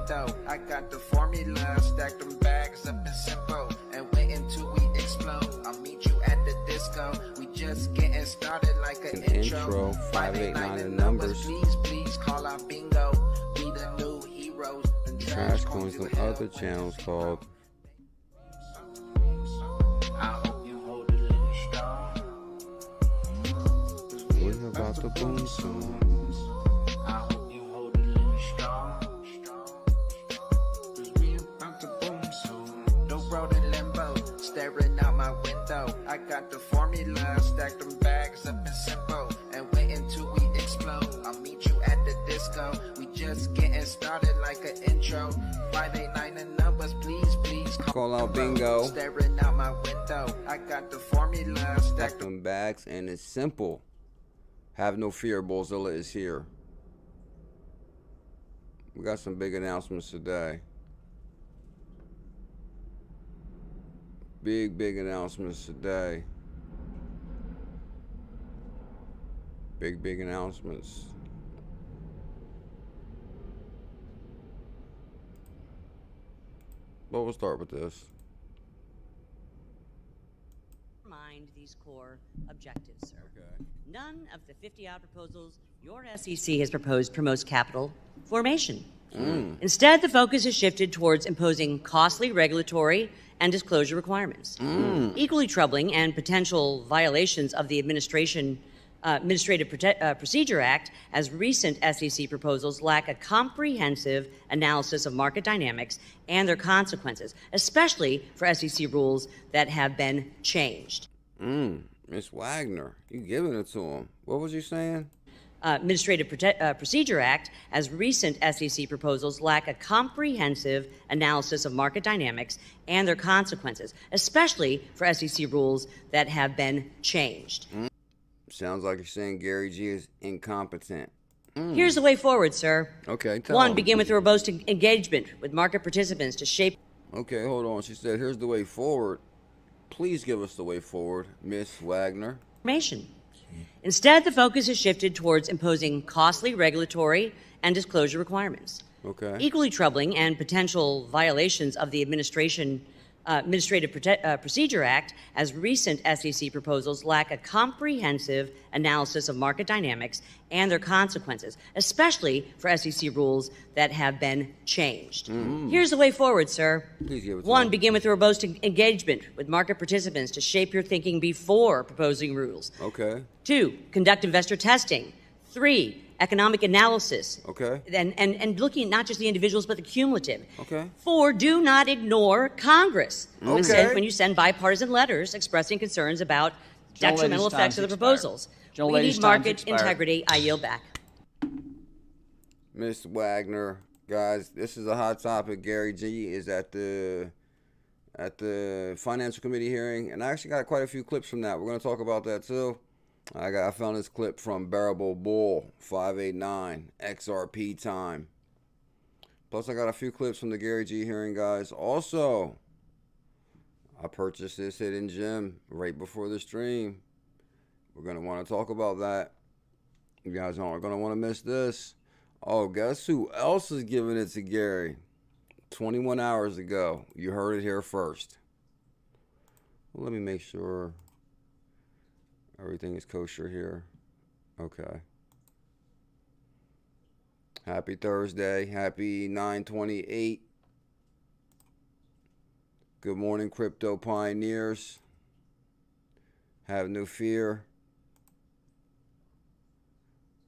window. I got the formula, stacked them bags up and simple, and wait until we explode. I'll meet you at the disco. We just getting started like an intro. 589 the numbers. Please call out bingo. We the new heroes. Trash coins on other channels called. I hope you hold it a little strong. We're about to boom soon. I hope you hold it a little strong. Cause we about to boom soon. The road in limbo, staring out my window. I got the formula, stacked them bags up and simple, and wait until we explode. I'll meet you at the disco. We just getting started like an intro. 589 the numbers, please Call out bingo. Staring out my window. I got the formula, Stack them bags, and it's simple. Have no fear, BuLLZiLLa is here. We got some big announcements today. Big announcements today. Big announcements. But we'll start with this. Mind these core objectives, sir. Okay. None of the 50 odd proposals your SEC has proposed promotes capital formation. Instead, the focus has shifted towards imposing costly regulatory and disclosure requirements. Equally troubling and potential violations of the Administrative Procedure Act, as recent SEC proposals lack a comprehensive analysis of market dynamics and their consequences, especially for SEC rules that have been changed. Miss Wagner, you giving it to him. What was you saying? Administrative Procedure Act, as recent SEC proposals lack a comprehensive analysis of market dynamics and their consequences, especially for SEC rules that have been changed. Sounds like you're saying Gary G is incompetent. Here's the way forward, sir. Okay, tell One, him. begin with a robust engagement with market participants to shape. Okay, hold on. She said, here's the way forward. Please give us the way forward, Miss Wagner. Information. Instead, the focus has shifted towards imposing costly regulatory and disclosure requirements. Okay. Equally troubling and potential violations of the Administrative Procedure Act, as recent SEC proposals lack a comprehensive analysis of market dynamics and their consequences, especially for SEC rules that have been changed. Here's the way forward, sir. Please give it to One, him. begin with a robust engagement with market participants to shape your thinking before proposing rules. Okay. Two, conduct investor testing. Three, economic analysis. Okay. And looking at not just the individuals, but the cumulative. Okay. Four, do not ignore Congress Okay. when you send bipartisan letters expressing concerns about detrimental effects of the proposals. We need market integrity. I yield back. Miss Wagner, guys, this is a hot topic. Gary G is at the Financial Committee hearing, and I actually got quite a few clips from that. We're going to talk about that too. I found this clip from Bearable Bull 589 XRP time. Plus, I got a few clips from the Gary G hearing, guys. Also, I purchased this hidden gem right before the stream. We're going to want to talk about that. You guys aren't going to want to miss this. Oh, guess who else is giving it to Gary? 21 hours ago. You heard it here first. Well, let me make sure everything is kosher here. Okay. Happy Thursday. Happy 9/28. Good morning, crypto pioneers. Have no fear.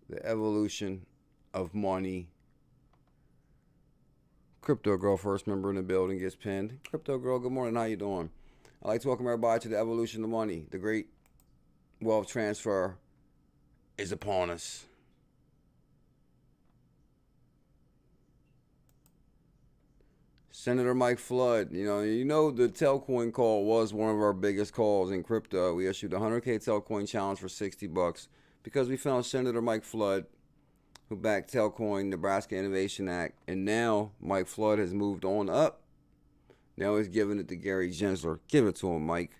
The evolution of money. Crypto Girl, first member in the building, gets pinned. Crypto Girl, good morning. How you doing? I'd like to welcome everybody to the evolution of money. The great wealth transfer is upon us. Senator Mike Flood, you know the Telcoin call was one of our biggest calls in crypto. We issued a 100K Telcoin challenge for $60 because we found Senator Mike Flood, who backed Telcoin, Nebraska Innovation Act, and now Mike Flood has moved on up. Now he's giving it to Gary Gensler. Give it to him, Mike.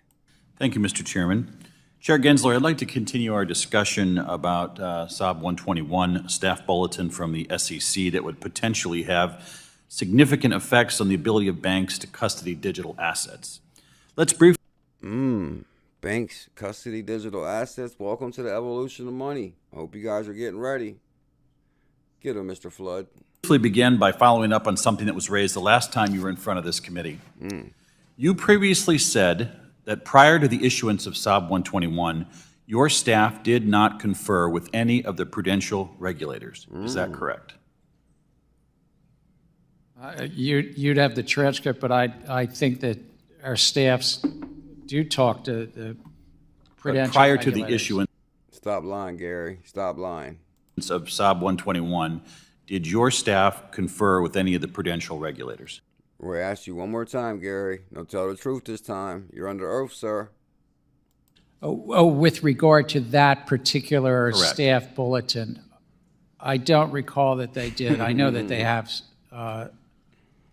Thank you, Mr. Chairman. Chair Gensler, I'd like to continue our discussion about SOB 121 staff bulletin from the SEC that would potentially have significant effects on the ability of banks to custody digital assets. Let's briefly Banks custody digital assets. Welcome to the evolution of money. Hope you guys are getting ready. Get him, Mr. Flood. begin by following up on something that was raised the last time you were in front of this committee. You previously said that prior to the issuance of SOB 121, your staff did not confer with any of the prudential regulators. Is that correct? You'd have the transcript, but I think that our staffs do talk to the prudential Prior to the regulators. issuance Stop lying, Gary. Stop lying. of SOB 121, did your staff confer with any of the prudential regulators? We asked you one more time, Gary. No, tell the truth this time. You're under oath, sir. With regard to that particular Correct. staff bulletin, I don't recall that they did. I know that they have.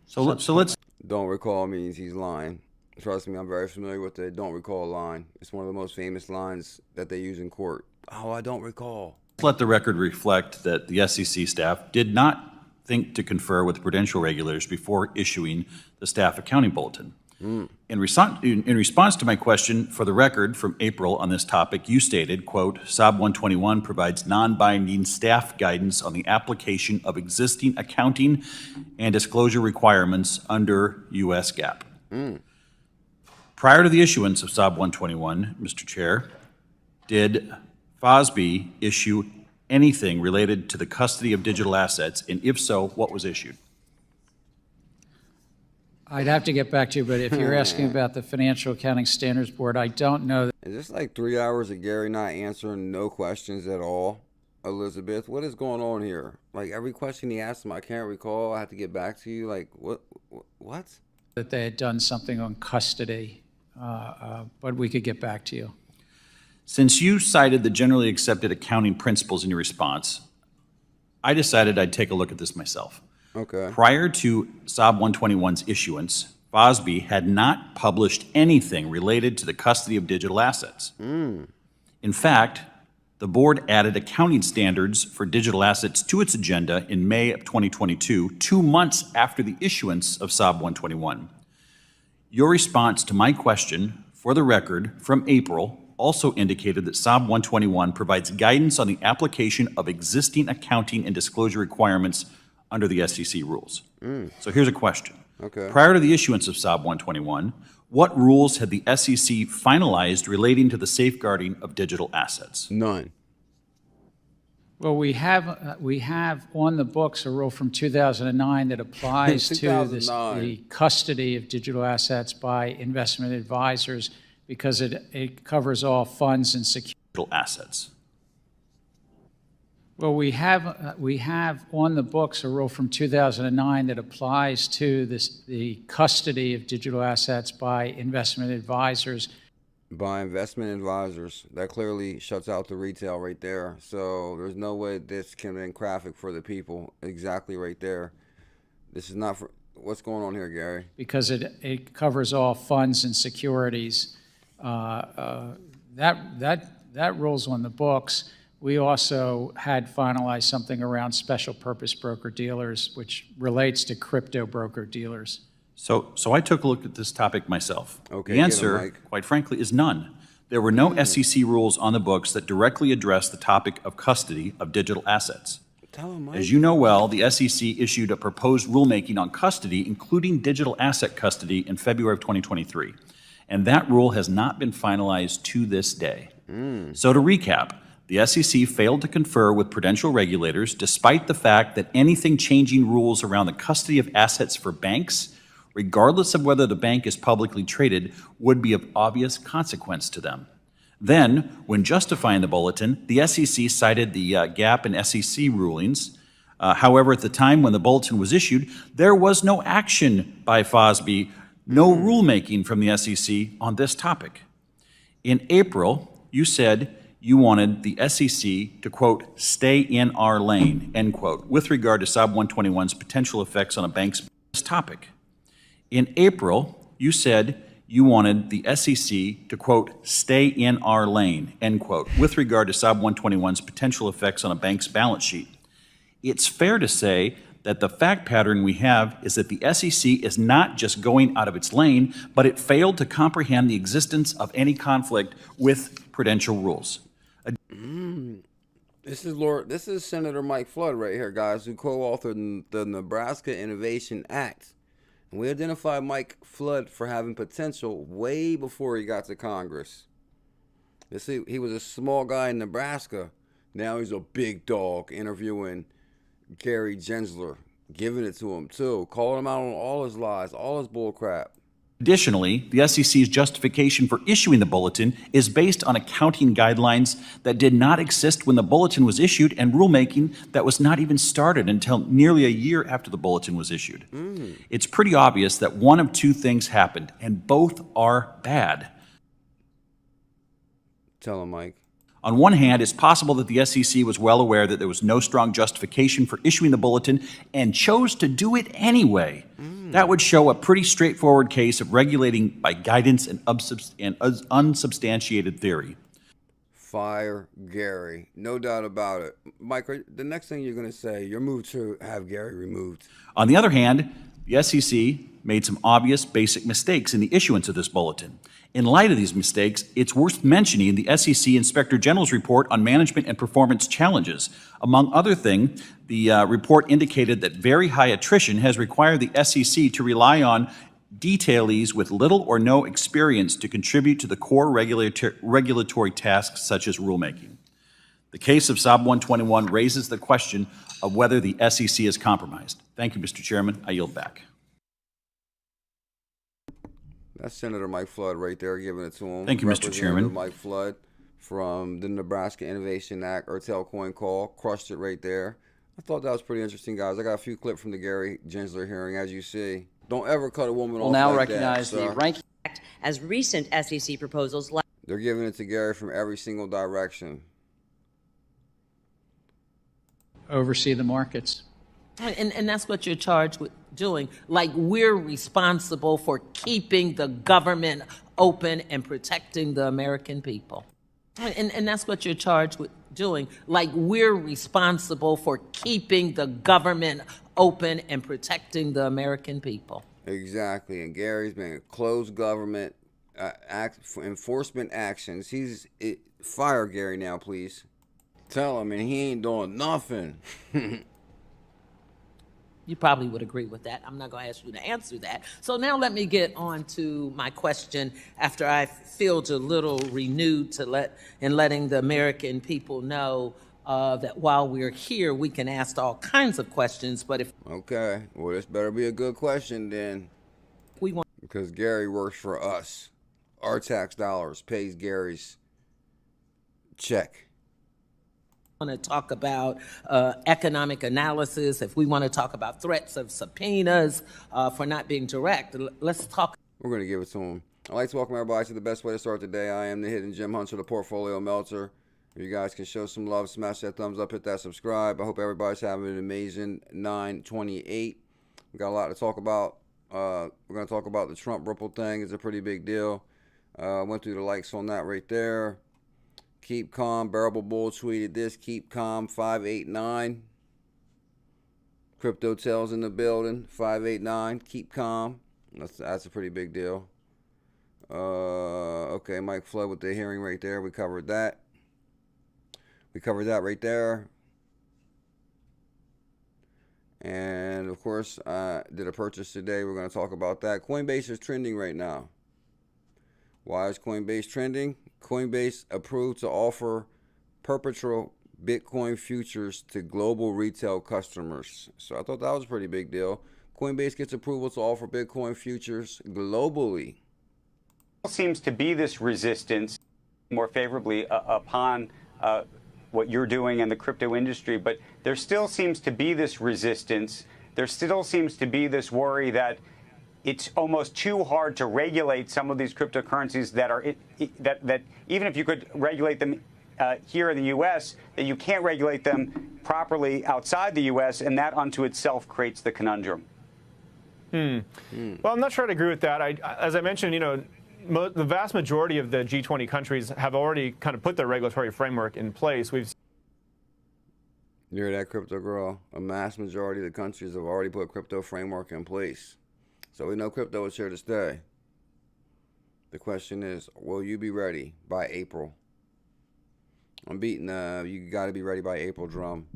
So let's Don't recall means he's lying. Trust me, I'm very familiar with the don't recall line. It's one of the most famous lines that they use in court. Oh, I don't recall. let the record reflect that the SEC staff did not think to confer with prudential regulators before issuing the staff accounting bulletin. In response to my question for the record from April on this topic, you stated, quote, SOB 121 provides non-binding staff guidance on the application of existing accounting and disclosure requirements under U.S. GAAP. Prior to the issuance of SOB 121, Mr. Chair, did FOSB issue anything related to the custody of digital assets, and if so, what was issued? I'd have to get back to you, but if you're asking about the Financial Accounting Standards Board, I don't know. Is this like 3 hours of Gary not answering no questions at all? Elizabeth, what is going on here? Like every question he asked him, I can't recall. I have to get back to you. Like what? That they had done something on custody, but we could get back to you. Since you cited the generally accepted accounting principles in your response, I decided I'd take a look at this myself. Okay. Prior to SOB 121's issuance, FOSB had not published anything related to the custody of digital assets. In fact, the board added accounting standards for digital assets to its agenda in May of 2022, 2 months after the issuance of SOB 121. Your response to my question, for the record, from April, also indicated that SOB 121 provides guidance on the application of existing accounting and disclosure requirements under the SEC rules. So here's a question. Okay. Prior to the issuance of SOB 121, what rules had the SEC finalized relating to the safeguarding of digital assets? None. Well, we have on the books a rule from 2009 that applies to 2009. the custody of digital assets by investment advisors because it covers all funds and securities. Digital assets. Well, we have on the books a rule from 2009 that applies to the custody of digital assets by investment advisors. By investment advisors. That clearly shuts out the retail right there. So there's no way this can be graphic for the people. Exactly right there. This is not for what's going on here, Gary. Because it covers all funds and securities. That rule's on the books. We also had finalized something around special purpose broker dealers, which relates to crypto broker dealers. So I took a look at this topic myself. Okay, The get 'em, answer, Mike. quite frankly, is none. There were no SEC rules on the books that directly address the topic of custody of digital assets. Tell him, Mike. As you know well, the SEC issued a proposed rulemaking on custody, including digital asset custody, in February of 2023. And that rule has not been finalized to this day. So to recap, the SEC failed to confer with prudential regulators despite the fact that anything changing rules around the custody of assets for banks, regardless of whether the bank is publicly traded, would be of obvious consequence to them. Then, when justifying the bulletin, the SEC cited the GAAP and SEC rulings. However, at the time when the bulletin was issued, there was no action by FOSB, no rulemaking from the SEC on this topic. In April, you said you wanted the SEC to, quote, stay in our lane, end quote, with regard to SOB 121's potential effects on a bank's topic. In April, you said you wanted the SEC to, quote, stay in our lane, end quote, with regard to SOB 121's potential effects on a bank's balance sheet. It's fair to say that the fact pattern we have is that the SEC is not just going out of its lane, but it failed to comprehend the existence of any conflict with prudential rules. This is Senator Mike Flood right here, guys, who co-authored the Nebraska Innovation Act. And we identified Mike Flood for having potential way before he got to Congress. He was a small guy in Nebraska. Now he's a big dog, interviewing Gary Gensler, giving it to him too, calling him out on all his lies, all his bullcrap. Additionally, the SEC's justification for issuing the bulletin is based on accounting guidelines that did not exist when the bulletin was issued and rulemaking that was not even started until nearly a year after the bulletin was issued. It's pretty obvious that one of two things happened, and both are bad. Tell him, Mike. On one hand, it's possible that the SEC was well aware that there was no strong justification for issuing the bulletin and chose to do it anyway. That would show a pretty straightforward case of regulating by guidance and unsubstantiated theory. Fire Gary. No doubt about it. Mike, the next thing you're going to say, your move to have Gary removed. On the other hand, the SEC made some obvious basic mistakes in the issuance of this bulletin. In light of these mistakes, it's worth mentioning the SEC Inspector General's report on management and performance challenges. Among other things, the report indicated that very high attrition has required the SEC to rely on detailees with little or no experience to contribute to the core regulatory tasks such as rulemaking. The case of SOB 121 raises the question of whether the SEC is compromised. Thank you, Mr. Chairman. I yield back. That's Senator Mike Flood right there, giving it to him. Thank you, Mr. Chairman. Mike Flood from the Nebraska Innovation Act, Ertel Coin Call, crushed it right there. I thought that was pretty interesting, guys. I got a few clips from the Gary Gensler hearing, as you see. Don't ever cut a woman off now like recognize that, the ranking As recent SEC proposals They're giving it to Gary from every single direction. Oversee the markets. and that's what you're charged with doing. Like, we're responsible for keeping the government open and protecting the American people. And that's what you're charged with doing. Like, we're responsible for keeping the government open and protecting the American people. Exactly. And Gary's been closed government enforcement actions. Fire Gary now, please. Tell him, and he ain't doing nothing. You probably would agree with that. I'm not going to ask you to answer that. So now let me get on to my question after I feel a little renewed letting the American people know that while we're here, we can ask all kinds of questions. But if Okay, well, this better be a good question then, we want because Gary works for us. Our tax dollars pays Gary's check. to talk about economic analysis, if we want to talk about threats of subpoenas for not being direct, let's talk. We're going to give it to him. I'd like to welcome everybody to the best way to start the day. I am the hidden gem hunter, the portfolio melter. If you guys can show some love, smash that thumbs up, hit that subscribe. I hope everybody's having an amazing 9/28. We got a lot to talk about. We're going to talk about the Trump Ripple thing. It's a pretty big deal. Went through the likes on that right there. Keep calm. Bearable Bull tweeted this. Keep calm. 589. Crypto Tails in the building. 589. Keep calm. That's a pretty big deal. Okay, Mike Flood with the hearing right there. We covered that. We covered that right there. And of course, I did a purchase today. We're going to talk about that. Coinbase is trending right now. Why is Coinbase trending? Coinbase approved to offer perpetual Bitcoin futures to global retail customers. So I thought that was a pretty big deal. Coinbase gets approval to offer Bitcoin futures globally. Seems to be this resistance more favorably upon what you're doing in the crypto industry, but there still seems to be this resistance. There still seems to be this worry that it's almost too hard to regulate some of these cryptocurrencies that are that even if you could regulate them here in the U.S., that you can't regulate them properly outside the U.S., and that unto itself creates the conundrum. Well, I'm not sure I'd agree with that. As I mentioned, the vast majority of the G20 countries have already kind of put their regulatory framework in place. You hear that, crypto girl? A mass majority of the countries have already put crypto framework in place. So we know crypto is here to stay. The question is, will you be ready by April? I'm beating you got to be ready by April drum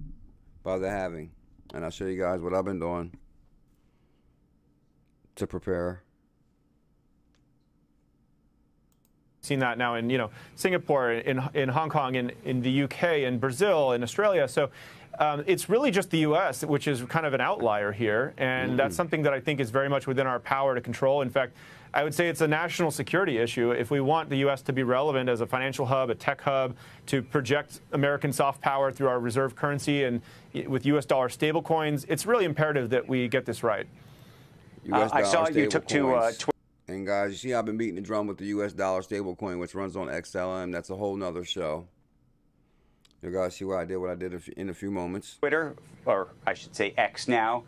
by the halving. And I'll show you guys what I've been doing to prepare. Seen that now in Singapore, in Hong Kong, in the UK, in Brazil, in Australia. So it's really just the U.S. which is kind of an outlier here, and that's something that I think is very much within our power to control. In fact, I would say it's a national security issue. If we want the U.S. to be relevant as a financial hub, a tech hub, to project American soft power through our reserve currency and with U.S. dollar stablecoins, it's really imperative that we get this right. I saw you took to Twitter. And guys, you see I've been beating the drum with the U.S. dollar stablecoin, which runs on XLM. That's a whole nother show. You guys see what I did in a few moments. Twitter, or I should say X now,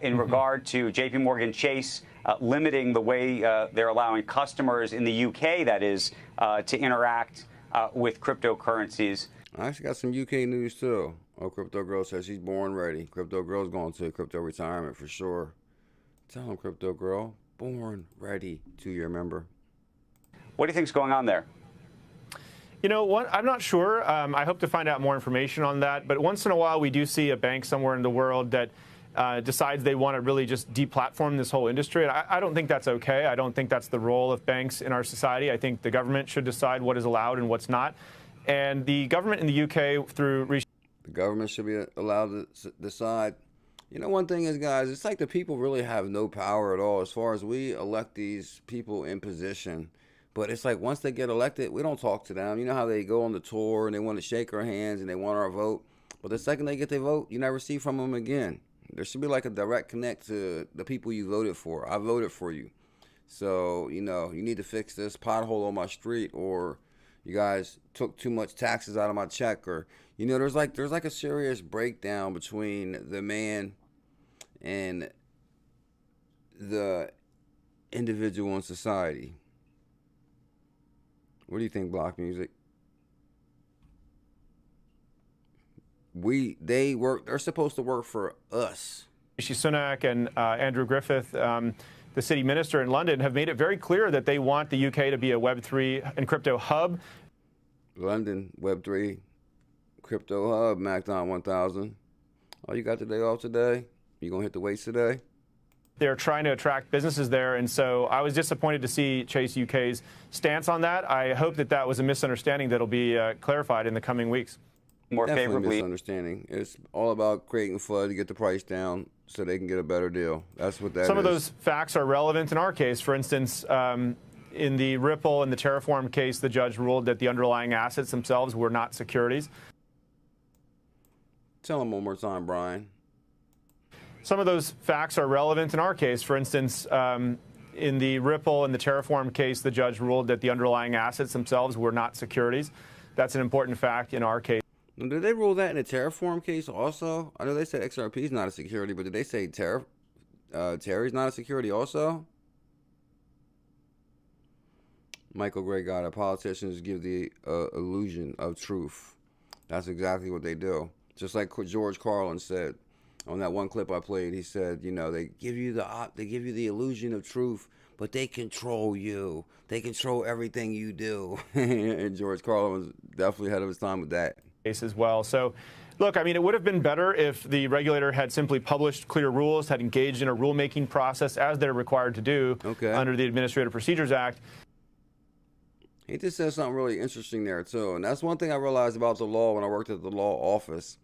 in regard to JP Morgan Chase limiting the way they're allowing customers in the UK, that is, to interact with cryptocurrencies. I actually got some UK news too. Oh, Crypto Girl says she's born ready. Crypto Girl's going to crypto retirement for sure. Tell him, Crypto Girl, born ready to your member. What do you think's going on there? You know what? I'm not sure. I hope to find out more information on that. But once in a while, we do see a bank somewhere in the world that decides they want to really just deplatform this whole industry. And I don't think that's okay. I don't think that's the role of banks in our society. I think the government should decide what is allowed and what's not. And the government in the UK, through the government should be allowed to decide. You know, one thing is, guys, it's like the people really have no power at all as far as we elect these people in position. But it's like once they get elected, we don't talk to them. You know how they go on the tour and they want to shake our hands and they want our vote. But the second they get their vote, you never see from them again. There should be like a direct connect to the people you voted for. I voted for you. So, you know, you need to fix this pothole on my street, or you guys took too much taxes out of my check, or, you know, there's like a serious breakdown between the man and the individual in society. What do you think, Block Music? They're supposed to work for us. Rishi Sunak and Andrew Griffith, the city minister in London, have made it very clear that they want the UK to be a Web3 and crypto hub. London, Web3, crypto hub, MacDon 1000. Oh, you got the day off today? You gonna hit the weights today? They're trying to attract businesses there, and so I was disappointed to see Chase UK's stance on that. I hope that that was a misunderstanding that'll be clarified in the coming weeks. More Definitely favorably. Misunderstanding. It's all about creating FUD to get the price down so they can get a better deal. That's what that is. Some of those facts are relevant in our case. For instance, in the Ripple and the Terraform case, the judge ruled that the underlying assets themselves were not securities. Tell them one more time, Brian. Some of those facts are relevant in our case. For instance, in the Ripple and the Terraform case, the judge ruled that the underlying assets themselves were not securities. That's an important fact in our case. Did they rule that in the Terraform case also? I know they said XRP is not a security, but did they say Terry's not a security also? Michael Gray got it. Politicians give the illusion of truth. That's exactly what they do. Just like George Carlin said on that one clip I played. He said, you know, they give you the illusion of truth, but they control you. They control everything you do. And George Carlin was definitely ahead of his time with that. As well. So, look, I mean, it would have been better if the regulator had simply published clear rules, had engaged in a rulemaking process as they're required to do under the Administrative Procedures Act. He just said something really interesting there, too. And that's one thing I realized about the law when I worked at the law office.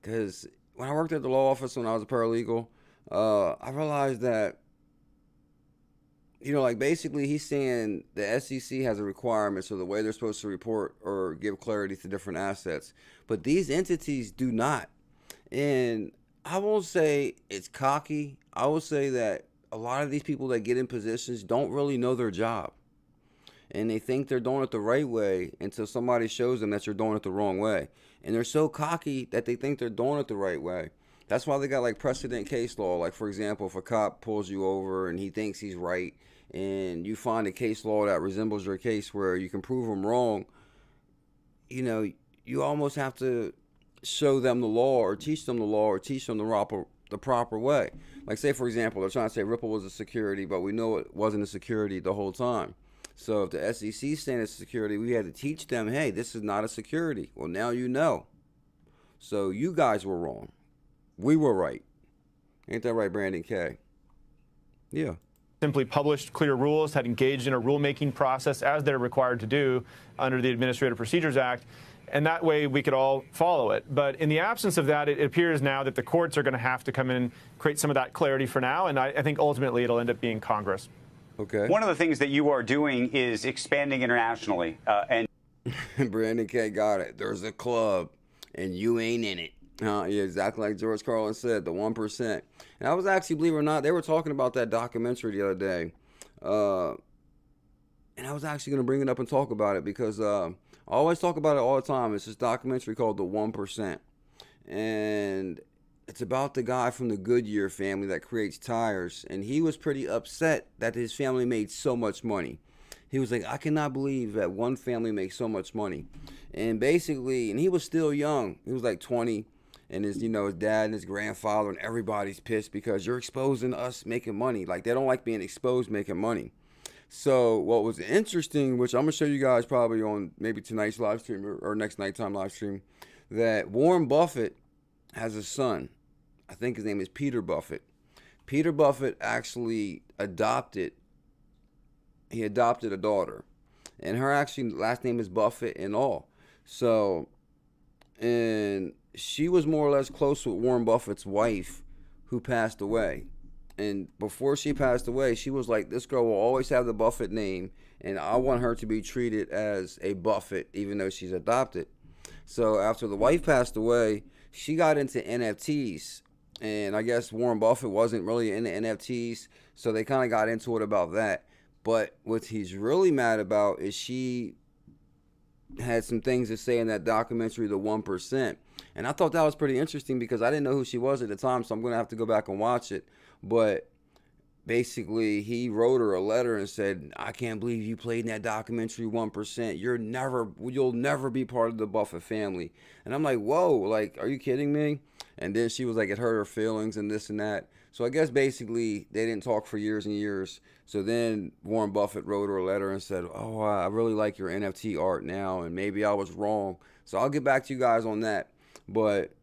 Because when I worked at the law office when I was a paralegal, I realized that, you know, like basically he's saying the SEC has a requirement, so the way they're supposed to report or give clarity to different assets. But these entities do not. And I won't say it's cocky. I will say that a lot of these people that get in positions don't really know their job. And they think they're doing it the right way until somebody shows them that you're doing it the wrong way. And they're so cocky that they think they're doing it the right way. That's why they got like precedent case law. Like, for example, if a cop pulls you over and he thinks he's right, and you find a case law that resembles your case where you can prove him wrong, you know, you almost have to show them the law or teach them the law or teach them the proper way. Like, say, for example, they're trying to say Ripple was a security, but we know it wasn't a security the whole time. So if the SEC saying it's security, we had to teach them, hey, this is not a security. Well, now you know. So you guys were wrong. We were right. Ain't that right, Brandon K? Yeah. Simply published clear rules, had engaged in a rulemaking process as they're required to do under the Administrative Procedures Act, and that way we could all follow it. But in the absence of that, it appears now that the courts are going to have to come in and create some of that clarity for now, and I think ultimately it'll end up being Congress. Okay. One of the things that you are doing is expanding internationally, and Brandon K got it. There's a club, and you ain't in it. Yeah, exactly like George Carlin said, the 1%. And I was actually, believe it or not, they were talking about that documentary the other day. And I was actually going to bring it up and talk about it because I always talk about it all the time. It's this documentary called The 1%. And it's about the guy from the Goodyear family that creates tires. And he was pretty upset that his family made so much money. He was like, I cannot believe that one family makes so much money. And basically, and he was still young. He was like 20. And his, his dad and his grandfather and everybody's pissed because you're exposing us making money. Like, they don't like being exposed making money. So what was interesting, which I'm going to show you guys probably on maybe tonight's live stream or next nighttime live stream, that Warren Buffett has a son. I think his name is Peter Buffett. Peter Buffett actually adopted a daughter. And her actually last name is Buffett and all. So, and she was more or less close with Warren Buffett's wife who passed away. And before she passed away, she was like, this girl will always have the Buffett name, and I want her to be treated as a Buffett, even though she's adopted. So after the wife passed away, she got into NFTs. And I guess Warren Buffett wasn't really into NFTs, so they kind of got into it about that. But what he's really mad about is she had some things to say in that documentary, The 1%. And I thought that was pretty interesting because I didn't know who she was at the time, so I'm going to have to go back and watch it. But basically, he wrote her a letter and said, I can't believe you played in that documentary 1%. You'll never be part of the Buffett family. And I'm like, whoa, like, are you kidding me? And then she was like, it hurt her feelings and this and that. So I guess basically they didn't talk for years and years. So then Warren Buffett wrote her a letter and said, oh, I really like your NFT art now, and maybe I was wrong. So I'll get back to you guys on that. But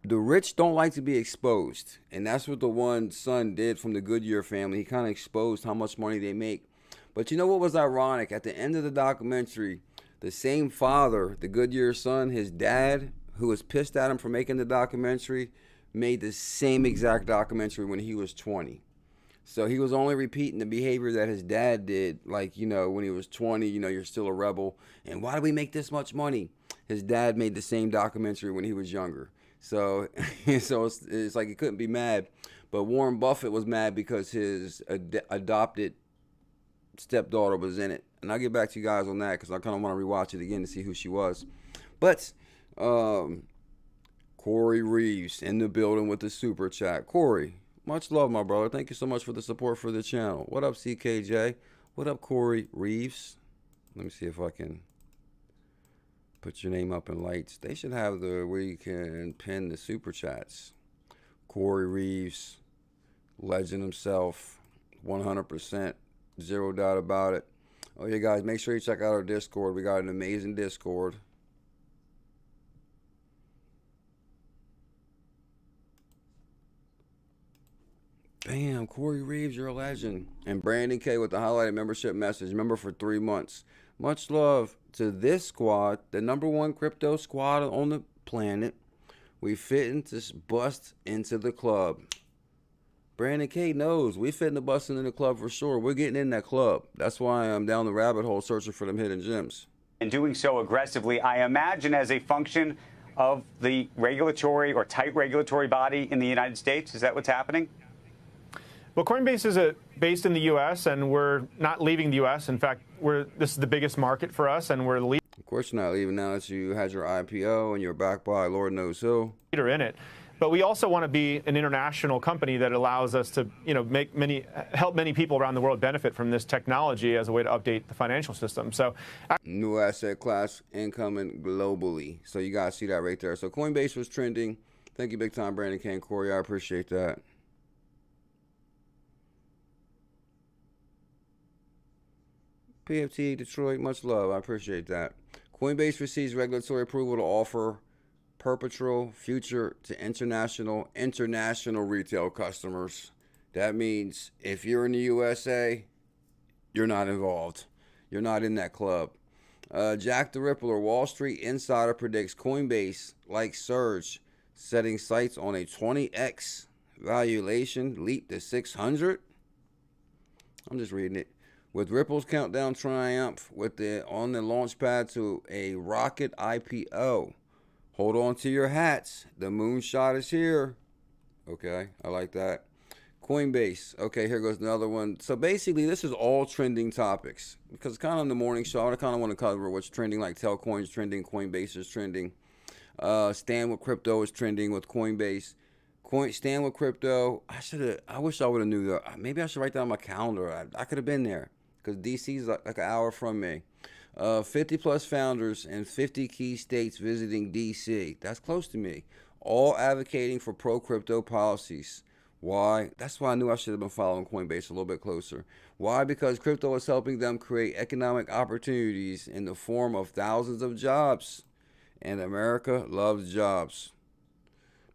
the rich don't like to be exposed. And that's what the one son did from the Goodyear family. He kind of exposed how much money they make. But you know what was ironic? At the end of the documentary, the same father, the Goodyear son, his dad, who was pissed at him for making the documentary, made the same exact documentary when he was 20. So he was only repeating the behavior that his dad did, like, when he was 20, you're still a rebel. And why do we make this much money? His dad made the same documentary when he was younger. So it's like he couldn't be mad. But Warren Buffett was mad because his adopted stepdaughter was in it. And I'll get back to you guys on that because I kind of want to rewatch it again to see who she was. But Corey Reeves in the building with the super chat. Corey, much love, my brother. Thank you so much for the support for the channel. What up, CKJ? What up, Corey Reeves? Let me see if I can put your name up in lights. They should have where you can pin the super chats. Corey Reeves, legend himself, 100%, zero doubt about it. Oh yeah, guys, make sure you check out our Discord. We got an amazing Discord. Bam, Corey Reeves, you're a legend. And Brandon K with the highlighted membership message. Member for 3 months. Much love to this squad, the #1 crypto squad on the planet. We fitting to bust into the club. Brandon K knows we fitting to bust into the club for sure. We're getting in that club. That's why I'm down the rabbit hole searching for them hidden gems. And doing so aggressively, I imagine, as a function of the regulatory or tight regulatory body in the United States. Is that what's happening? Well, Coinbase is based in the U.S., and we're not leaving the U.S. In fact, this is the biggest market for us, and we're the Of course you're not leaving now that you had your IPO and you're backed by Lord knows who. leader in it. But we also want to be an international company that allows us to, help many people around the world benefit from this technology as a way to update the financial system. So, new asset class incoming globally. So you guys see that right there. So Coinbase was trending. Thank you, big time, Brandon Kane, Corey. I appreciate that. PFT Detroit, much love. I appreciate that. Coinbase receives regulatory approval to offer perpetual future to international retail customers. That means if you're in the USA, you're not involved. You're not in that club. Jack the Ripper, Wall Street Insider predicts Coinbase like surge, setting sights on a 20x valuation leap to 600. I'm just reading it. With Ripple's countdown triumph on the launch pad to a rocket IPO. Hold on to your hats. The moonshot is here. Okay, I like that. Coinbase. Okay, here goes another one. So basically, this is all trending topics. Because it's kind of in the morning show, I kind of want to cover what's trending, like Telcoin's trending, Coinbase is trending. Stand with Crypto is trending with Coinbase. Stand with Crypto. I wish I would have knew that. Maybe I should write that on my calendar. I could have been there. Because DC is like an hour from me. 50 plus founders in 50 key states visiting DC. That's close to me. All advocating for pro-crypto policies. Why? That's why I knew I should have been following Coinbase a little bit closer. Why? Because crypto is helping them create economic opportunities in the form of thousands of jobs. And America loves jobs.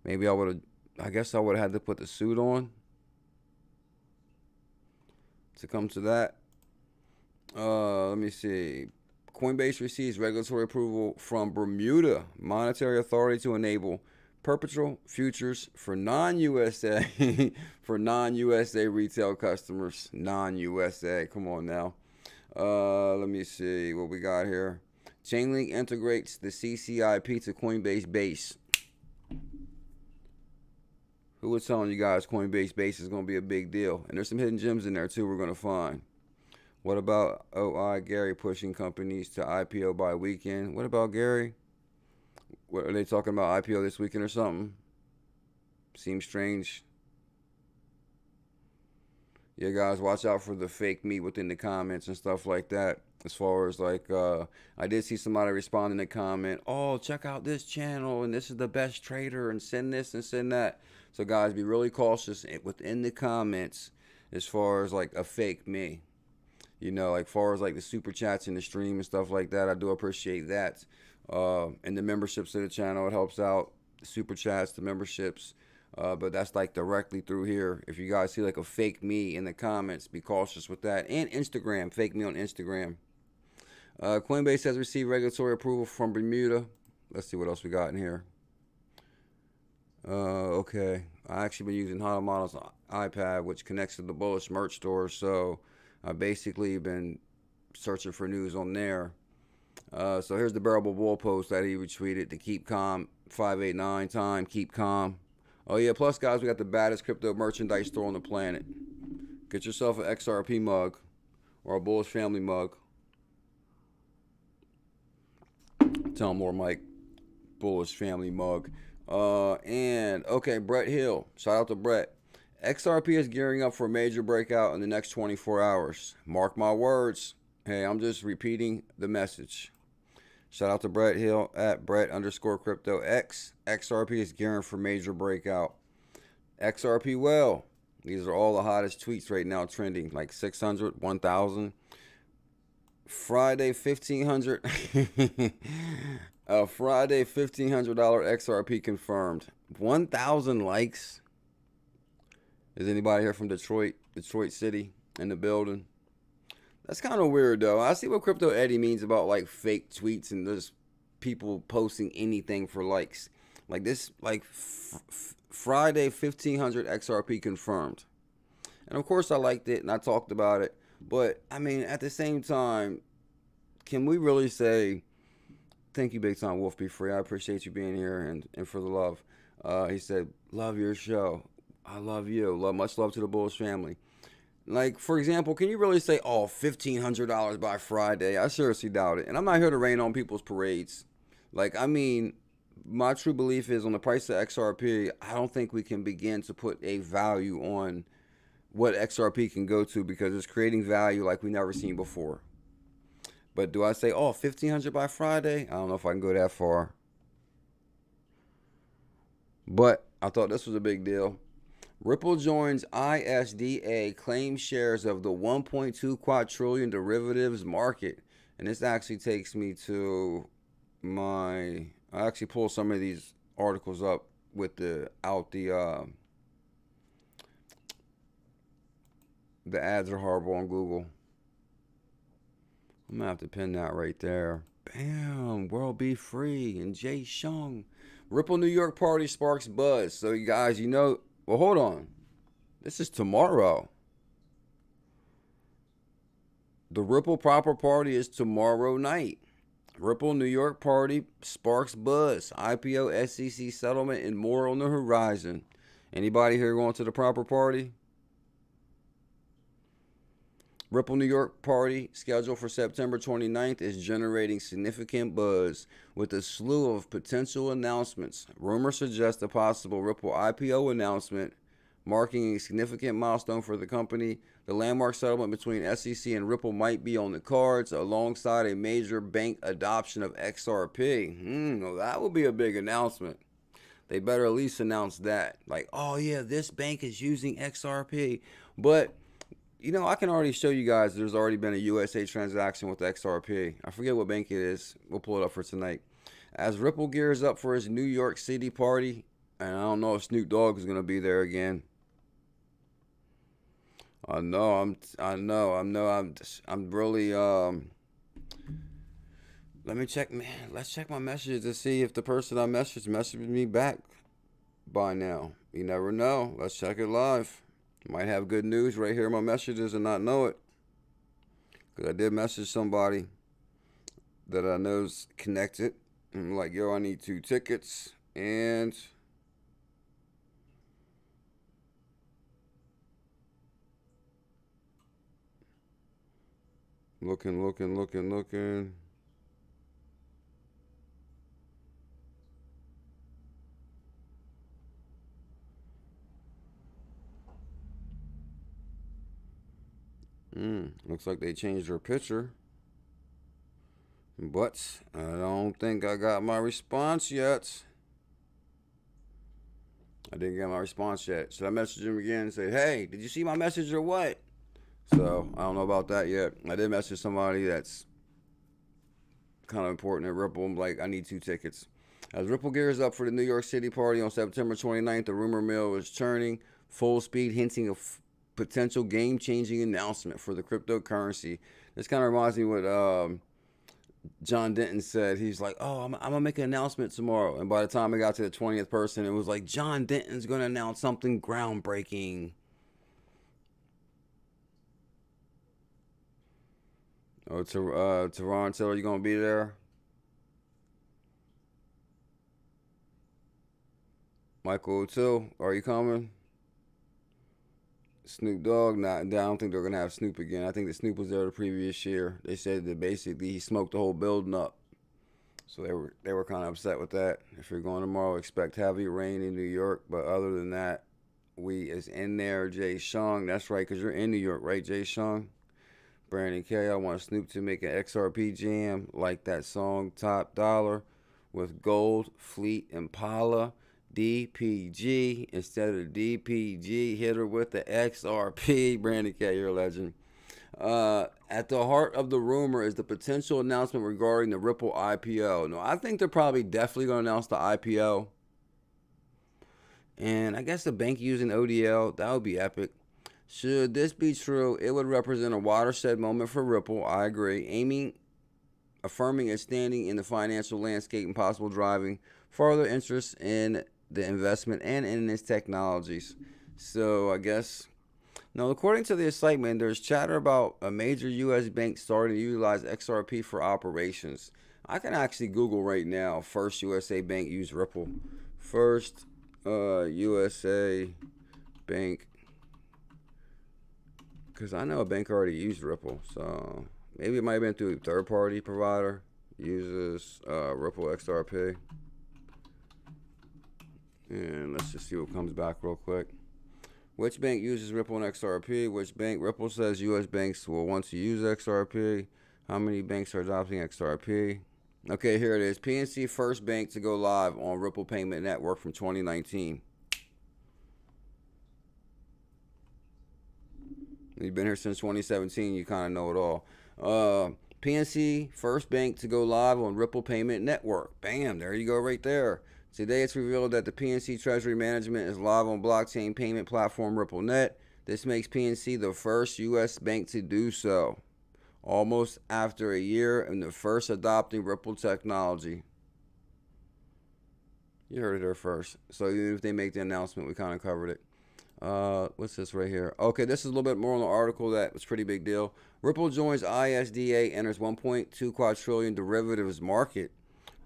Maybe I guess I would have had to put the suit on to come to that. Let me see. Coinbase receives regulatory approval from Bermuda Monetary Authority to enable perpetual futures for non-USA retail customers. Non-USA. Come on now. Let me see what we got here. Chainlink integrates the CCIP to Coinbase Base. Who was telling you guys Coinbase Base is going to be a big deal? And there's some hidden gems in there too we're going to find. What about Gary pushing companies to IPO by weekend? What about Gary? What are they talking about, IPO this weekend or something? Seems strange. Yeah, guys, watch out for the fake meat within the comments and stuff like that. As far as like, I did see somebody respond in the comment, oh, check out this channel and this is the best trader and send this and send that. So guys, be really cautious within the comments as far as like a fake me. Like far as like the super chats in the stream and stuff like that, I do appreciate that. And the memberships to the channel, it helps out. The super chats, the memberships. But that's like directly through here. If you guys see like a fake me in the comments, be cautious with that. And Instagram, fake me on Instagram. Coinbase has received regulatory approval from Bermuda. Let's see what else we got in here. Okay. I actually been using Huddle Models iPad, which connects to the Bullish merch store. So I've basically been searching for news on there. So here's the Bearable Bull post that he retweeted to keep calm. 589 time, keep calm. Oh yeah, plus guys, we got the baddest crypto merchandise store on the planet. Get yourself an XRP mug or a Bullish Family mug. Tell them more, Mike. Bullish Family mug. And okay, Brett Hill. Shout out to Brett. XRP is gearing up for a major breakout in the next 24 hours. Mark my words. Hey, I'm just repeating the message. Shout out to Brett Hill at Brett_CryptoX. XRP is gearing for major breakout. XRP well. These are all the hottest tweets right now trending. Like 600, 1,000. Friday, 1,500. Friday, $1,500 XRP confirmed. 1,000 likes. Is anybody here from Detroit City in the building? That's kind of weird, though. I see what Crypto Eddie means about, like, fake tweets and just people posting anything for likes. Like, this, like, Friday, 1,500 XRP confirmed. And, of course, I liked it, and I talked about it. But, I mean, at the same time, can we really say, thank you, Big Time Wolf Be Free. I appreciate you being here and for the love. He said, love your show. I love you. Much love to the Bullish family. Like, for example, can you really say, oh, $1,500 by Friday? I seriously doubt it. And I'm not here to rain on people's parades. Like, I mean, my true belief is on the price of XRP, I don't think we can begin to put a value on what XRP can go to because it's creating value like we never seen before. But do I say, oh, 1,500 by Friday? I don't know if I can go that far. But I thought this was a big deal. Ripple joins ISDA, claims shares of the 1.2 quadrillion derivatives market. And this actually takes me to I actually pulled some of these articles up with the ads are horrible on Google. I'm gonna have to pin that right there. Bam, world be free and Jay Shung. Ripple New York party sparks buzz. So you guys, you know, well, hold on. This is tomorrow. The Ripple proper party is tomorrow night. Ripple New York party sparks buzz. IPO, SEC settlement, and more on the horizon. Anybody here going to the proper party? Ripple New York party scheduled for September 29th is generating significant buzz with a slew of potential announcements. Rumors suggest a possible Ripple IPO announcement marking a significant milestone for the company. The landmark settlement between SEC and Ripple might be on the cards alongside a major bank adoption of XRP. Well, that would be a big announcement. They better at least announce that. Like, oh yeah, this bank is using XRP. But you know, I can already show you guys there's already been a USA transaction with XRP. I forget what bank it is. We'll pull it up for tonight. As Ripple gears up for his New York City party, and I don't know if Snoop Dogg is going to be there again. I'm really, let me check, man. Let's check my messages to see if the person I messaged me back by now. You never know. Let's check it live. Might have good news right here in my messages and not know it. Because I did message somebody that I know's connected. I'm like, yo, I need 2 tickets. And looking. Looks like they changed their picture. But I don't think I got my response yet. I didn't get my response yet. Should I message him again and say, hey, did you see my message or what? So I don't know about that yet. I did message somebody that's kind of important at Ripple. I'm like, I need 2 tickets. As Ripple gears up for the New York City party on September 29th, the rumor mill is churning full speed, hinting of potential game-changing announcement for the cryptocurrency. This kind of reminds me what John Denton said. He's like, oh, I'm going to make an announcement tomorrow. And by the time I got to the 20th person, it was like, John Denton's going to announce something groundbreaking. Oh, Teron Tiller, you going to be there? Michael O'Toole, are you coming? Snoop Dogg, I don't think they're going to have Snoop again. I think that Snoop was there the previous year. They said that basically he smoked the whole building up. So they were kind of upset with that. If you're going tomorrow, expect heavy rain in New York. But other than that, we is in there. Jay Shung, that's right, because you're in New York, right, Jay Shung? Brandon K, I want Snoop to make an XRP jam like that song Top Dollar with Gold, Fleet, Impala. DPG instead of DPG. Hit her with the XRP. Brandon K, you're a legend. At the heart of the rumor is the potential announcement regarding the Ripple IPO. No, I think they're probably definitely going to announce the IPO. And I guess the bank using ODL, that would be epic. Should this be true, it would represent a watershed moment for Ripple. I agree. Affirming its standing in the financial landscape and possible driving further interest in the investment and in its technologies. So I guess, now according to the excitement, there's chatter about a major U.S. bank starting to utilize XRP for operations. I can actually Google right now, first USA bank use Ripple. First USA bank, because I know a bank already used Ripple, so maybe it might have been through a third-party provider uses Ripple XRP. And let's just see what comes back real quick. Which bank uses Ripple and XRP? Which bank? Ripple says U.S. banks will want to use XRP. How many banks are adopting XRP? Okay, here it is. PNC first bank to go live on Ripple Payment Network from 2019. You've been here since 2017. You kind of know it all. PNC first bank to go live on Ripple Payment Network. Bam, there you go right there. Today it's revealed that the PNC Treasury Management is live on blockchain payment platform RippleNet. This makes PNC the first U.S. bank to do so, almost after a year, and the first adopting Ripple technology. You heard it there first. So even if they make the announcement, we kind of covered it. What's this right here? Okay, this is a little bit more on the article that was pretty big deal. Ripple joins ISDA, enters 1.2 quadrillion derivatives market.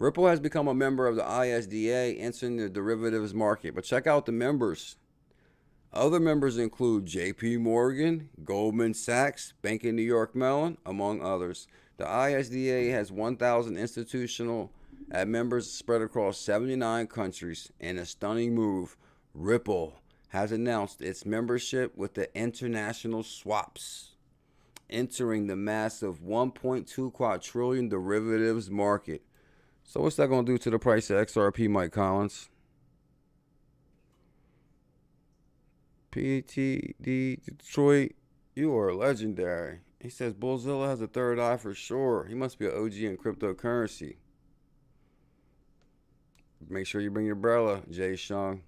Ripple has become a member of the ISDA, entering the derivatives market. But check out the members. Other members include JP Morgan, Goldman Sachs, Bank of New York Mellon, among others. The ISDA has 1,000 institutional members spread across 79 countries. In a stunning move, Ripple has announced its membership with the international swaps, entering the massive 1.2 quadrillion derivatives market. So what's that going to do to the price of XRP, Mike Collins? PTD Detroit, you are legendary. He says BuLLZiLLa has a third eye for sure. He must be an OG in cryptocurrency. Make sure you bring your umbrella, Jay Shung.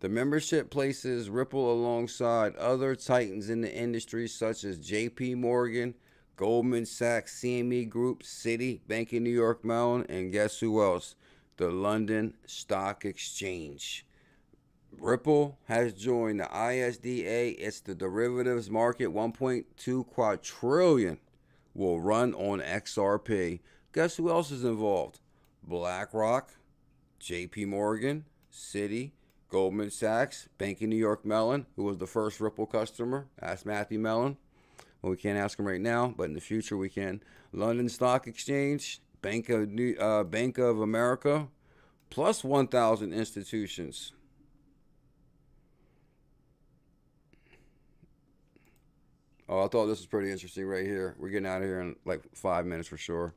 The membership places Ripple alongside other titans in the industry such as JP Morgan, Goldman Sachs, CME Group, Citi, Bank of New York Mellon, and guess who else? The London Stock Exchange. Ripple has joined the ISDA. It's the derivatives market. 1.2 quadrillion will run on XRP. Guess who else is involved? BlackRock, JP Morgan, Citi, Goldman Sachs, Bank of New York Mellon, who was the first Ripple customer. Ask Matthew Mellon. Well, we can't ask him right now, but in the future we can. London Stock Exchange, Bank of America, plus 1,000 institutions. Oh, I thought this was pretty interesting right here. We're getting out of here in like 5 minutes for sure.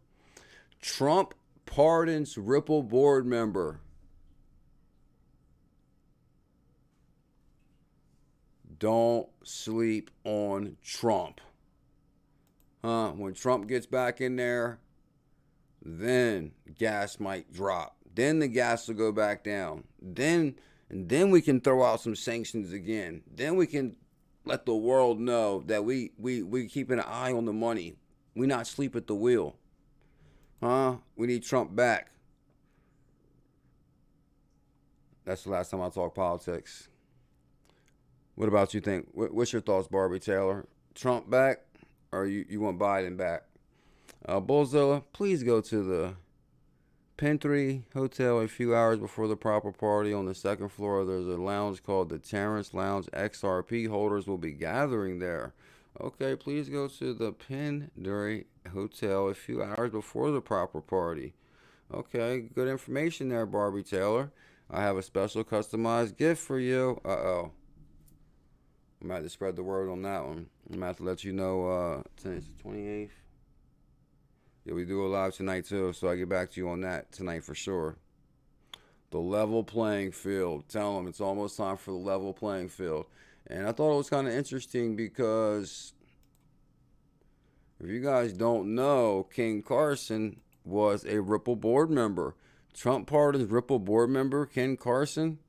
Trump pardons Ripple board member. Don't sleep on Trump. When Trump gets back in there, then gas might drop. Then the gas will go back down. Then we can throw out some sanctions again. Then we can let the world know that we keeping an eye on the money. We not sleep at the wheel. We need Trump back. That's the last time I talked politics. What about you think? What's your thoughts, Barbie Taylor? Trump back? Or you want Biden back? BuLLZiLLa, please go to the Pentry Hotel a few hours before the proper party. On the second floor, there's a lounge called the Terrace Lounge. XRP holders will be gathering there. Okay, please go to the Pentry Hotel a few hours before the proper party. Okay, good information there, Barbie Taylor. I have a special customized gift for you. Uh-oh. I'm going to have to spread the word on that one. I'm going to have to let you know, tonight's the 28th. Yeah, we do a live tonight too, so I get back to you on that tonight for sure. The level playing field. Tell them it's almost time for the level playing field. And I thought it was kind of interesting because if you guys don't know, King Carson was a Ripple board member. Trump pardons Ripple board member Ken Carson.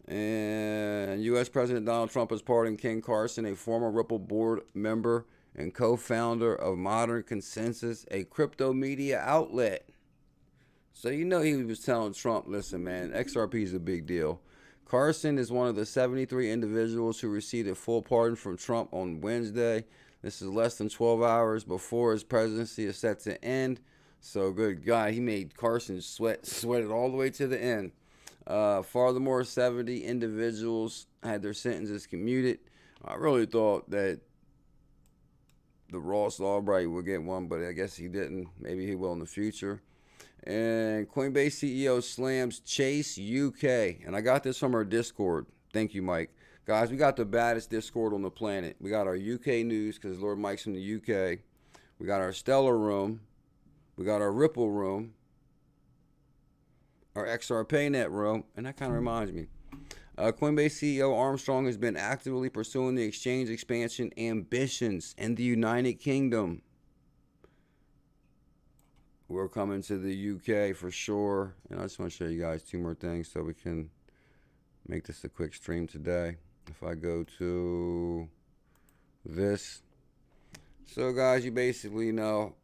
And U.S. President Donald Trump is pardoning Ken Carson, a former Ripple board member and co-founder of Modern Consensus, a crypto media outlet. So you know he was telling Trump, listen, man, XRP is a big deal. Carson is one of the 73 individuals who received a full pardon from Trump on Wednesday. This is less than 12 hours before his presidency is set to end. So good God, he made Carson sweat it all the way to the end. Furthermore, 70 individuals had their sentences commuted. I really thought that the Ross Albright would get one, but I guess he didn't. Maybe he will in the future. And Coinbase CEO slams Chase UK. And I got this from our Discord. Thank you, Mike. Guys, we got the baddest Discord on the planet. We got our UK news because Lord Mike's from the UK. We got our Stellar room. We got our Ripple room. Our XRPayNet room. And that kind of reminds me. Coinbase CEO Armstrong has been actively pursuing the exchange expansion ambitions in the United Kingdom. We're coming to the UK for sure. And I just want to show you guys two more things so we can make this a quick stream today. If I go to this. So guys, you basically know,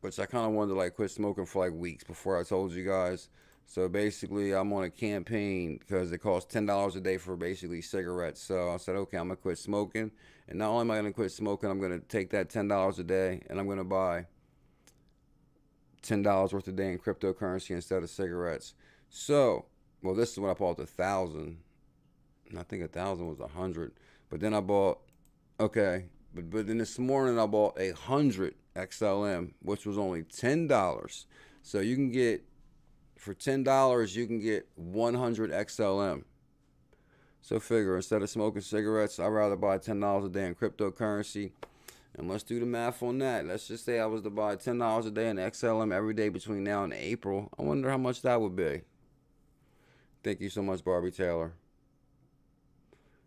which I kind of wanted to like quit smoking for like weeks before I told you guys. So basically, I'm on a campaign because it costs $10 a day for basically cigarettes. So I said, okay, I'm going to quit smoking. And not only am I going to quit smoking, I'm going to take that $10 a day and I'm going to buy $10 worth a day in cryptocurrency instead of cigarettes. So, well, this is what I bought, 1,000. I think 1,000 was 100. But then I bought, okay, but then this morning I bought 100 XLM, which was only $10. So you can get, for $10, you can get 100 XLM. So figure, instead of smoking cigarettes, I'd rather buy $10 a day in cryptocurrency. And let's do the math on that. Let's just say I was to buy $10 a day in XLM every day between now and April. I wonder how much that would be. Thank you so much, Barbie Taylor.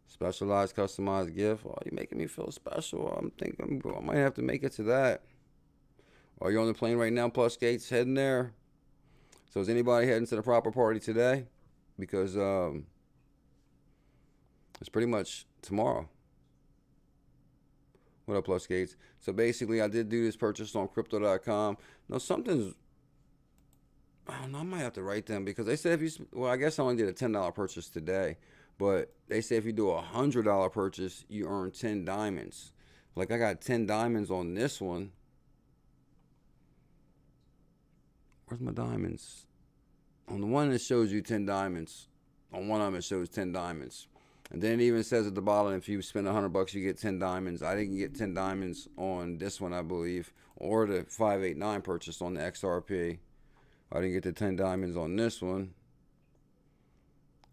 Specialized, customized gift. Oh, you're making me feel special. I'm thinking I might have to make it to that. Are you on the plane right now, Plus Gates, heading there? So is anybody heading to the proper party today? Because it's pretty much tomorrow. What up, Plus Gates? So basically, I did do this purchase on crypto.com. No, something's, I don't know, I might have to write them because they said if you, well, I guess I only did a $10 purchase today. But they say if you do a $100 purchase, you earn 10 diamonds. Like I got 10 diamonds on this one. Where's my diamonds? On the one it shows you 10 diamonds. On one of them it shows 10 diamonds. And then it even says at the bottom, if you spend $100, you get 10 diamonds. I didn't get 10 diamonds on this one, I believe. Or the 589 purchase on the XRP. I didn't get the 10 diamonds on this one.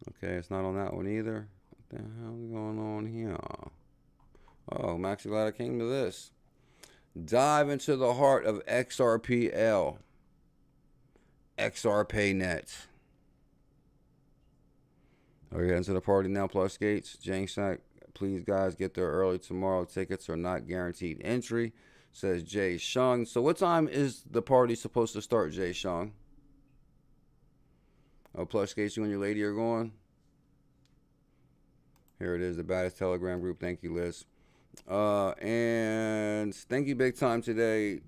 Okay, it's not on that one either. What the hell is going on here? Oh, I'm actually glad I came to this. Dive into the heart of XRPL. XRPayNet. Are you heading to the party now, Plus Gates? Jane Snack, please guys get there early tomorrow. Tickets are not guaranteed entry, says Jay Shung. So what time is the party supposed to start, Jay Shung? Oh, Plus Gates, you and your lady are going? Here it is, the baddest Telegram group. Thank you, Liz. And thank you big time today,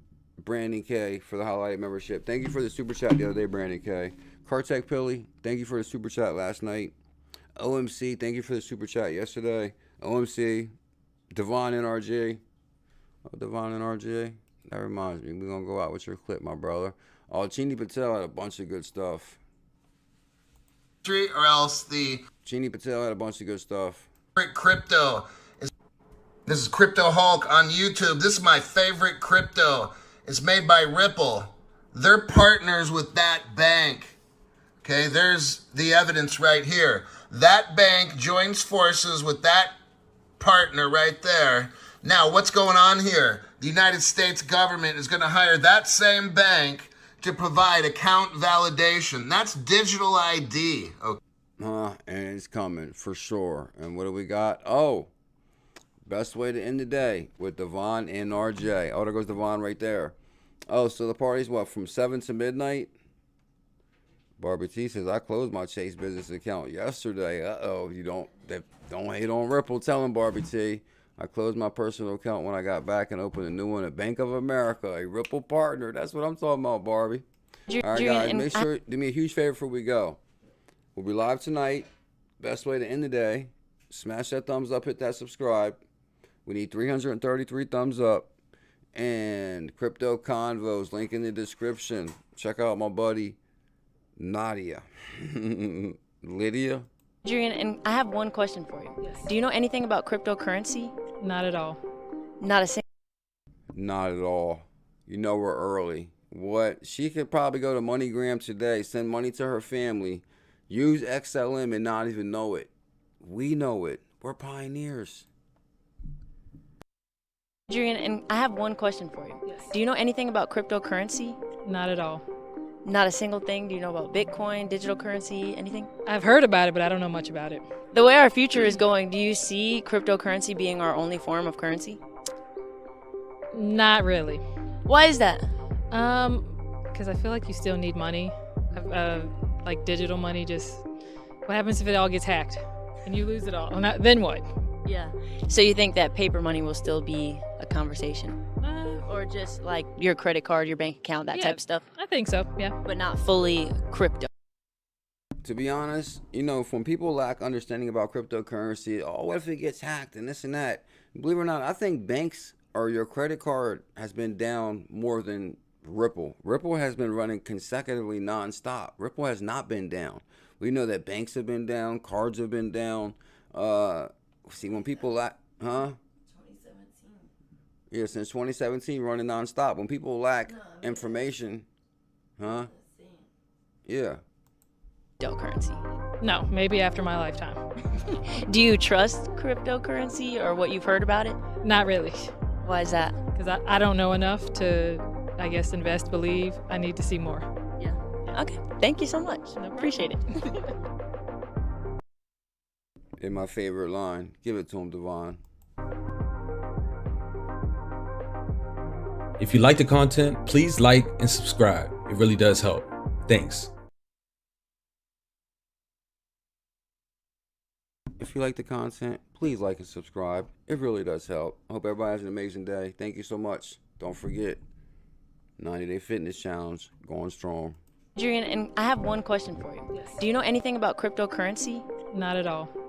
Brandon K, for the highlighted membership. Thank you for the super chat the other day, Brandon K. Kartek Pilly, thank you for the super chat last night. OMC, thank you for the super chat yesterday. OMC, Devon NRG. Oh, Devon NRG. That reminds me, we're going to go out with your clip, my brother. Oh, Chini Patel had a bunch of good stuff. Or else the Chini Patel had a bunch of good stuff. Crypto. This is Crypto Hulk on YouTube. This is my favorite crypto. It's made by Ripple. They're partners with that bank. Okay, there's the evidence right here. That bank joins forces with that partner right there. Now, what's going on here? The United States government is going to hire that same bank to provide account validation. That's digital ID. Okay. And it's coming for sure. And what do we got? Oh, best way to end the day with Devon and RJ. Oh, there goes Devon right there. Oh, so the party's what, from 7 to midnight? Barbie T says, I closed my Chase business account yesterday. Uh-oh, you don't hate on Ripple. Tell him, Barbie T. I closed my personal account when I got back and opened a new one at Bank of America, a Ripple partner. That's what I'm talking about, Barbie. All right, guys, make sure, do me a huge favor before we go. We'll be live tonight. Best way to end the day. Smash that thumbs up, hit that subscribe. We need 333 thumbs up. And Crypto Convos, link in the description. Check out my buddy, Nadia. Lydia? Adrian, and I have one question for you. Yes. Do you know anything about cryptocurrency? Not at all. Not a single. Not at all. You know we're early. What? She could probably go to MoneyGram today, send money to her family, use XLM and not even know it. We know it. We're pioneers. Adrian, and I have one question for you. Yes. Do you know anything about cryptocurrency? Not at all. Not a single thing? Do you know about Bitcoin, digital currency, anything? I've heard about it, but I don't know much about it. The way our future is going, do you see cryptocurrency being our only form of currency? Not really. Why is that? Because I feel like you still need money. Like digital money, just what happens if it all gets hacked and you lose it all? Then what? Yeah. So you think that paper money will still be a conversation? Or just like your credit card, your bank account, that type of stuff? I think so, yeah. But not fully crypto. To be honest, you know, when people lack understanding about cryptocurrency, oh, what if it gets hacked and this and that? Believe it or not, I think banks or your credit card has been down more than Ripple. Ripple has been running consecutively nonstop. Ripple has not been down. We know that banks have been down, cards have been down. See, when people lack, huh? 2017. Yeah, since 2017, running nonstop. When people lack information, huh? Yeah. Cryptocurrency. No, maybe after my lifetime. Do you trust cryptocurrency or what you've heard about it? Not really. Why is that? Because I don't know enough to, I guess, invest, believe. I need to see more. Yeah. Okay. Thank you so much. Appreciate it. In my favorite line, give it to him, Devon. If you like the content, please like and subscribe. It really does help. Thanks. If you like the content, please like and subscribe. It really does help. I hope everybody has an amazing day. Thank you so much. Don't forget, 90-Day Fitness Challenge, going strong. Adrian, and I have one question for you. Yes. Do you know anything about cryptocurrency? Not at all.